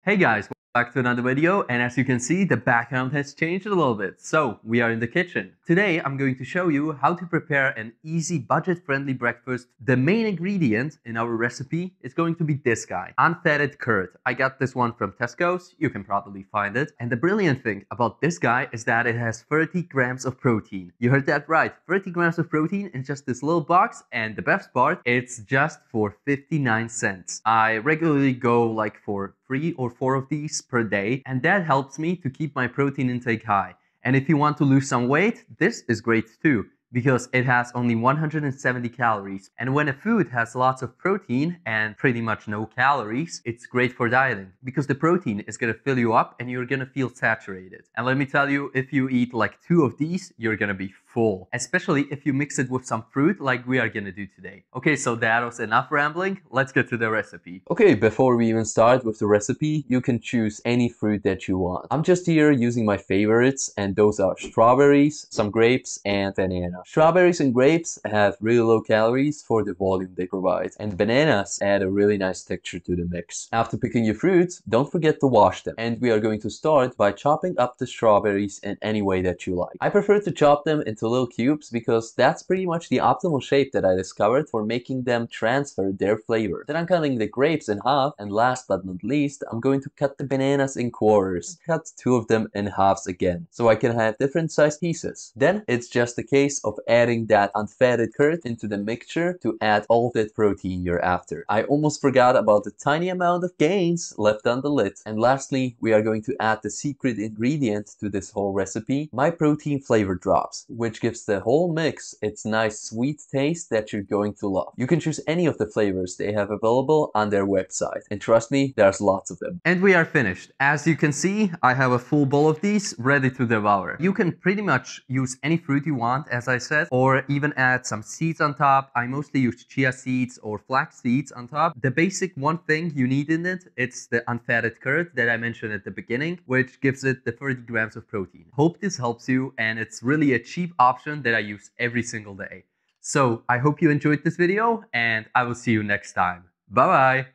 Hey guys, welcome back to another video, and as you can see, the background has changed a little bit. So, we are in the kitchen. Today, I'm going to show you how to prepare an easy, budget-friendly breakfast. The main ingredient in our recipe is going to be this guy, unfatted curd. I got this one from Tesco's, you can probably find it. And the brilliant thing about this guy is that it has 30 grams of protein. You heard that right, 30 grams of protein in just this little box, and the best part, it's just for 59 cents. I regularly go like for 3 or 4 of these per day, and that helps me to keep my protein intake high. And if you want to lose some weight, this is great too, because it has only 170 calories. And when a food has lots of protein and pretty much no calories, it's great for dieting, because the protein is gonna fill you up and you're gonna feel saturated. And let me tell you, if you eat like 2 of these, you're gonna be full, especially if you mix it with some fruit like we are gonna do today. Okay, so that was enough rambling, let's get to the recipe. Okay, before we even start with the recipe, you can choose any fruit that you want. I'm just here using my favorites, and those are strawberries, some grapes, and banana. Strawberries and grapes have really low calories for the volume they provide, and bananas add a really nice texture to the mix. After picking your fruits, don't forget to wash them, and we are going to start by chopping up the strawberries in any way that you like. I prefer to chop them into little cubes because that's pretty much the optimal shape that I discovered for making them transfer their flavor. Then I'm cutting the grapes in half, and last but not least, I'm going to cut the bananas in quarters. Cut 2 of them in halves again, so I can have different sized pieces. Then it's just a case of adding that unfatted curd into the mixture to add all that protein you're after. I almost forgot about the tiny amount of gains left on the lid. And lastly, we are going to add the secret ingredient to this whole recipe, my protein flavor drops, which gives the whole mix its nice sweet taste that you're going to love. You can choose any of the flavors they have available on their website, and trust me, there's lots of them. And we are finished. As you can see, I have a full bowl of these ready to devour. You can pretty much use any fruit you want, as I said, or even add some seeds on top. I mostly use chia seeds or flax seeds on top. The basic one thing you need in it, it's the unfatted curd that I mentioned at the beginning, which gives it the 30 grams of protein. Hope this helps you, and it's really a cheap option that I use every single day. So I hope you enjoyed this video, and I will see you next time. Bye bye!